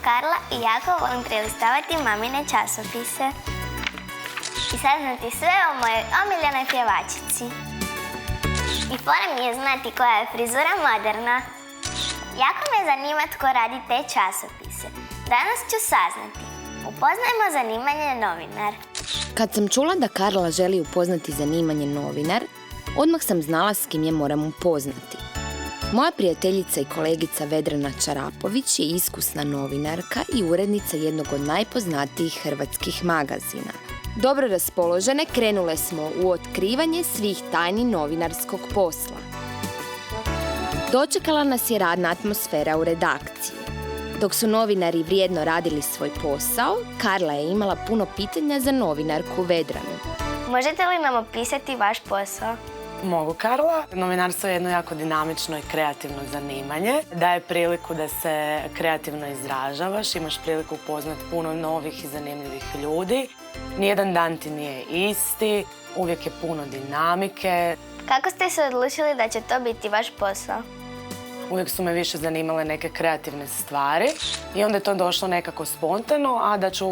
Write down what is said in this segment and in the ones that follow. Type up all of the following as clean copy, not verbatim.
Karla i jako volim prelistavati mamine časopise i saznati sve o mojoj omiljenoj pjevačici. I fora mi je znati koja je frizura moderna. Jako me zanima tko radi te časopise. Danas ću saznati. Upoznajmo zanimanje novinar. Kad sam čula da Karla želi upoznati zanimanje novinar, odmah sam znala s kim je moram upoznati. Moja prijateljica i kolegica Vedrana Čarapović je iskusna novinarka i urednica jednog od najpoznatijih hrvatskih magazina. Dobro raspoložene krenule smo u otkrivanje svih tajni novinarskog posla. Dočekala nas je radna atmosfera u redakciji. Dok su novinari vrijedno radili svoj posao, Karla je imala puno pitanja za novinarku Vedranu. Možete li nam opisati vaš posao? Mogu, Karla. Novinarstvo je jedno jako dinamično i kreativno zanimanje. Daje priliku da se kreativno izražavaš, imaš priliku upoznati puno novih i zanimljivih ljudi. Nijedan dan ti nije isti, uvijek je puno dinamike. Kako ste se odlučili da će to biti vaš posao? Uvijek su me više zanimale neke kreativne stvari i onda je to došlo nekako spontano, a da ću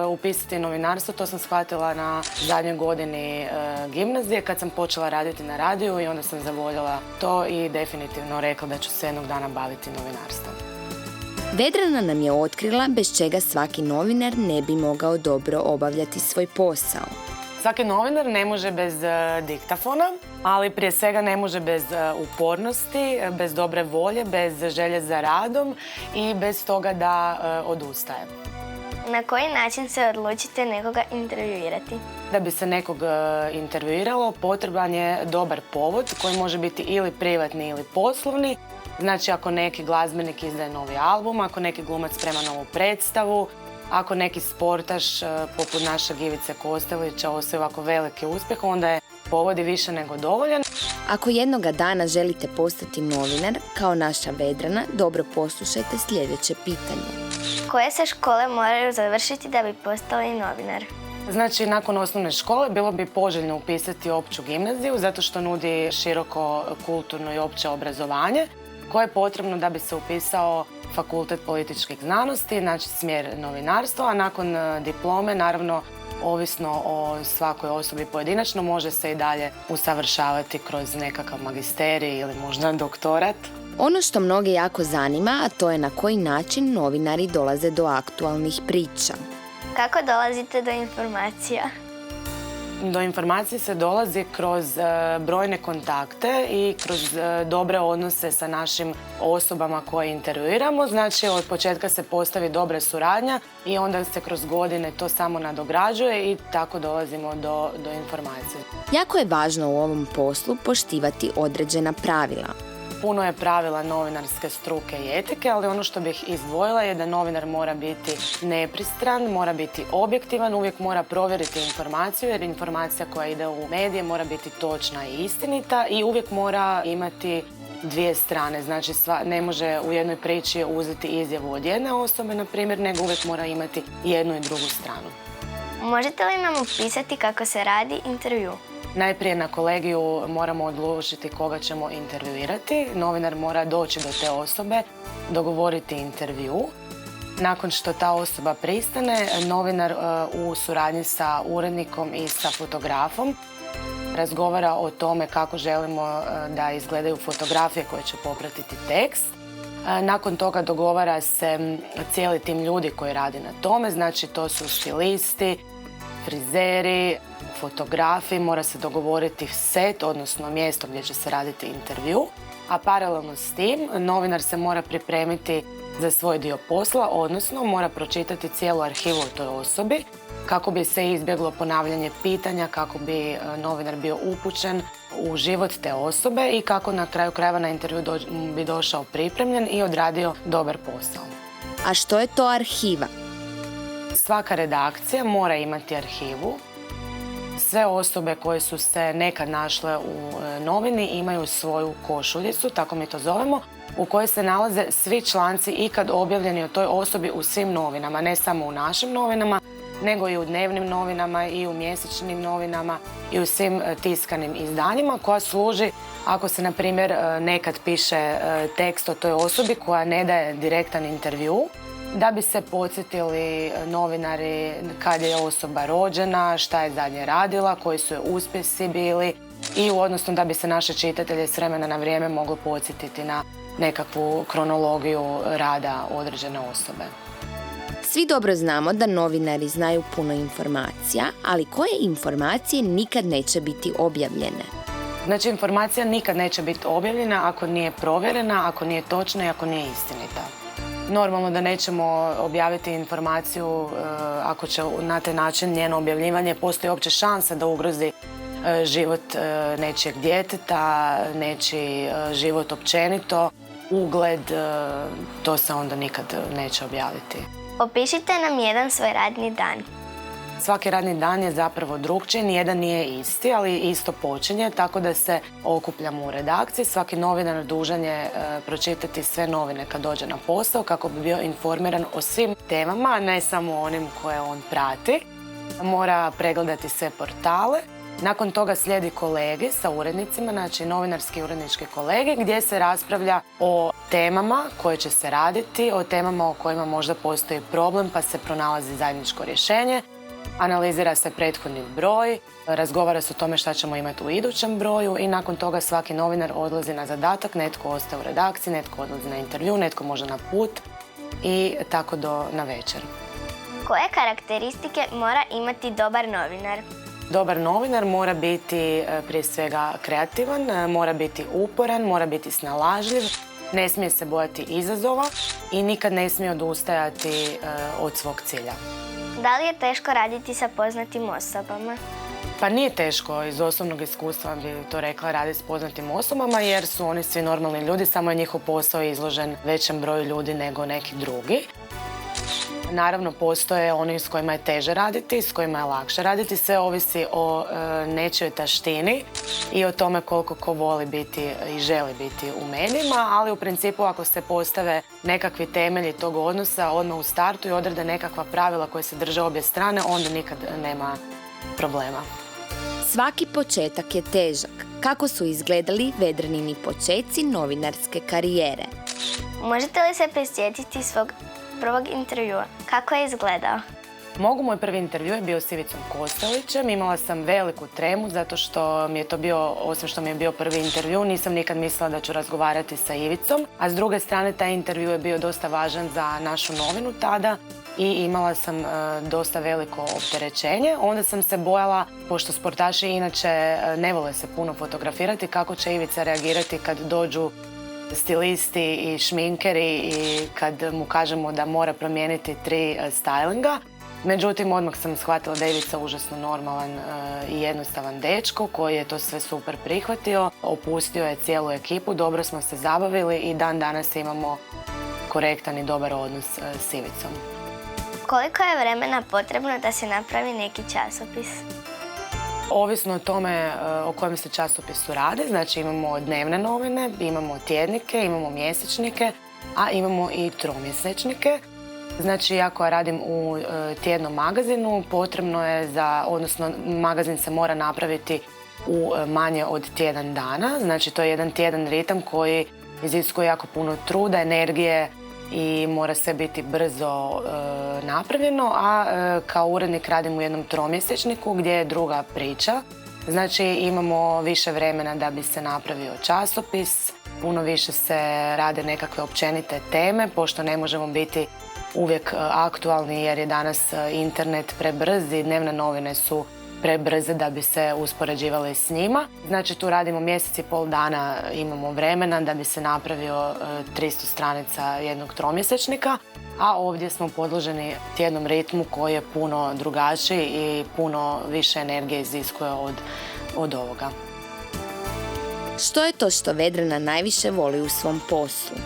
upisati novinarstvo, to sam shvatila na zadnjoj godini gimnazije kad sam počela raditi na radiju i onda sam zavoljela to i definitivno rekla da ću se jednog dana baviti novinarstvom. Vedrana nam je otkrila bez čega svaki novinar ne bi mogao dobro obavljati svoj posao. Svaki novinar ne može bez diktafona, ali prije svega ne može bez upornosti, bez dobre volje, bez želje za radom i bez toga da odustaje. Na koji način se odlučite nekoga intervjuirati? Da bi se nekog intervjuiralo, potreban je dobar povod koji može biti ili privatni ili poslovni. Znači ako neki glazbenik izdaje novi album, ako neki glumac sprema novu predstavu, ako neki sportaš poput našeg Ivice Kostelića osvoji ovako veliki uspjeh, onda je povod i više nego dovoljan. Ako jednoga dana želite postati novinar, kao naša Vedrana, dobro poslušajte sljedeće pitanje. Koje se škole moraju završiti da bi postali novinar? Znači, nakon osnovne škole bilo bi poželjno upisati opću gimnaziju zato što nudi široko kulturno i opće obrazovanje koje je potrebno da bi se upisao Fakultet političkih znanosti, znači smjer novinarstva, a nakon diplome, naravno, ovisno o svakoj osobi pojedinačno, može se i dalje usavršavati kroz nekakav magisterij ili možda doktorat. Ono što mnoge jako zanima, a to je na koji način novinari dolaze do aktualnih priča. Kako dolazite do informacija? Do informacije se dolazi kroz brojne kontakte i kroz dobre odnose sa našim osobama koje intervjuiramo. Znači, od početka se postavi dobra suradnja i onda se kroz godine to samo nadograđuje i tako dolazimo do informacije. Jako je važno u ovom poslu poštivati određena pravila. Puno je pravila novinarske struke i etike, ali ono što bih izdvojila je da novinar mora biti nepristran, mora biti objektivan, uvijek mora provjeriti informaciju jer informacija koja ide u medije mora biti točna i istinita i uvijek mora imati dvije strane. Znači ne može u jednoj priči uzeti izjavu od jedne osobe, na primjer, nego uvijek mora imati jednu i drugu stranu. Možete li nam opisati kako se radi intervju? Najprije na kolegiju moramo odlučiti koga ćemo intervjuirati. Novinar mora doći do te osobe, dogovoriti intervju. Nakon što ta osoba pristane, novinar u suradnji sa urednikom i sa fotografom razgovara o tome kako želimo da izgledaju fotografije koje će popratiti tekst. Nakon toga dogovara se cijeli tim ljudi koji radi na tome, znači to su stilisti, frizeri, fotografi, mora se dogovoriti set, odnosno mjesto gdje će se raditi intervju, a paralelno s tim novinar se mora pripremiti za svoj dio posla, odnosno mora pročitati cijelu arhivu o toj osobi kako bi se izbjeglo ponavljanje pitanja, kako bi novinar bio upućen u život te osobe i kako na kraju krajeva na intervju bi došao pripremljen i odradio dobar posao. A što je to arhiva? Svaka redakcija mora imati arhivu. Sve osobe koje su se nekad našle u novini imaju svoju košuljicu, tako mi to zovemo, u kojoj se nalaze svi članci ikad objavljeni o toj osobi u svim novinama, ne samo u našim novinama, nego i u dnevnim novinama i u mjesečnim novinama i u svim tiskanim izdanjima, koja služi ako se, na primjer, nekad piše tekst o toj osobi koja ne daje direktan intervju, da bi se podsjetili novinari kad je osoba rođena, šta je zadnje radila, koji su joj uspjesi bili i odnosno da bi se naše čitatelje s vremena na vrijeme moglo podsjetiti na nekakvu kronologiju rada određene osobe. Svi dobro znamo da novinari znaju puno informacija, ali koje informacije nikad neće biti objavljene? Znači, informacija nikad neće biti objavljena ako nije provjerena, ako nije točna i ako nije istinita. Normalno da nećemo objaviti informaciju ako će na taj način njeno objavljivanje postoji uopće šansa da ugrozi život nečijeg djeteta, nečiji život općenito, ugled, to se onda nikad neće objaviti. Opišite nam jedan svoj radni dan. Svaki radni dan je zapravo drukčiji, nijedan nije isti, ali isto počinje, tako da se okupljamo u redakciji. Svaki novinar dužan je pročitati sve novine kad dođe na posao kako bi bio informiran o svim temama, ne samo onim koje on prati. Mora pregledati sve portale. Nakon toga slijedi kolegi sa urednicima, znači novinarski i urednički kolege, gdje se raspravlja o temama koje će se raditi, o temama o kojima možda postoji problem pa se pronalazi zajedničko rješenje. Analizira se prethodni broj, razgovara se o tome šta ćemo imati u idućem broju i nakon toga svaki novinar odlazi na zadatak, netko ostaje u redakciji, netko odlazi na intervju, netko možda na put i tako do navečer. Koje karakteristike mora imati dobar novinar? Dobar novinar mora biti prije svega kreativan, mora biti uporan, mora biti snalažljiv, ne smije se bojati izazova i nikad ne smije odustajati od svog cilja. Da li je teško raditi sa poznatim osobama? Pa nije teško, iz osobnog iskustva bi to rekla, raditi s poznatim osobama jer su oni svi normalni ljudi, samo je njihov posao izložen većem broju ljudi nego neki drugi. Naravno, postoje oni s kojima je teže raditi, s kojima je lakše raditi. Sve ovisi o nečijoj taštini i o tome koliko ko voli biti i želi biti u medijima, ali u principu ako se postave nekakvi temelji tog odnosa odmah u startu i odrede nekakva pravila koje se drže obje strane, onda nikad nema problema. Svaki početak je težak. Kako su izgledali Vedranini počeci novinarske karijere? Možete li se prisjetiti svog prvog intervjua? Kako je izgledao? Moj prvi intervju je bio s Ivicom Kostelićem. Imala sam veliku tremu zato što mi je to bio, osim što mi je bio prvi intervju, nisam nikad mislila da ću razgovarati sa Ivicom. A s druge strane, taj intervju je bio dosta važan za našu novinu tada i imala sam dosta veliko opterećenje. Onda sam se bojala, pošto sportaši inače ne vole se puno fotografirati, kako će Ivica reagirati kad dođu stilisti i šminkeri i kad mu kažemo da mora promijeniti 3 stylinga. Međutim, odmah sam shvatila da je Ivica užasno normalan i jednostavan dečko koji je to sve super prihvatio. Opustio je cijelu ekipu, dobro smo se zabavili i dan danas imamo korektan i dobar odnos s Ivicom. Koliko je vremena potrebno da se napravi neki časopis? Ovisno o tome o kojem se časopisu radi, znači imamo dnevne novine, imamo tjednike, imamo mjesečnike, a imamo i tromjesečnike. Znači, ako ja radim u tjednom magazinu, potrebno je odnosno magazin se mora napraviti u manje od tjedan dana. Znači, to je jedan tjedan ritam koji iziskuje jako puno truda, energije i mora sve biti brzo napravljeno, a kao urednik radim u jednom tromjesečniku gdje je druga priča. Znači, imamo više vremena da bi se napravio časopis, puno više se rade nekakve općenite teme, pošto ne možemo biti uvijek aktualni jer je danas internet prebrz i dnevne novine su prebrze da bi se uspoređivali s njima. Znači, tu radimo mjesec i pol dana, imamo vremena da bi se napravio 300 stranica jednog tromjesečnika, a ovdje smo podloženi tjednom ritmu koji je puno drugačiji i puno više energije iziskuje od ovoga. Što je to što Vedrana najviše voli u svom poslu?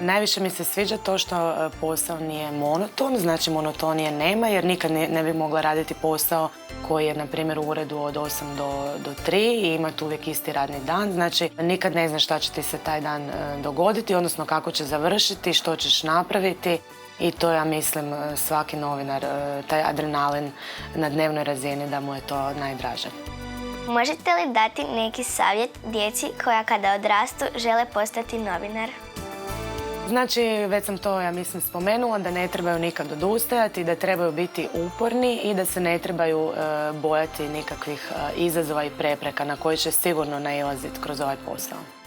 Najviše mi se sviđa to što posao nije monoton, znači monotonije nema jer nikad ne bi mogla raditi posao koji je, na primjer, u uredu od 8 do 3 i imati uvijek isti radni dan. Znači, nikad ne znaš šta će ti se taj dan dogoditi, odnosno kako će završiti, što ćeš napraviti i to, ja mislim, svaki novinar, taj adrenalin na dnevnoj razini, da mu je to najdraže. Možete li dati neki savjet djeci koja kada odrastu žele postati novinar? Znači, već sam to, ja mislim, spomenula, da ne trebaju nikad odustajati, da trebaju biti uporni i da se ne trebaju bojati nikakvih izazova i prepreka na koje će sigurno nailaziti kroz ovaj posao.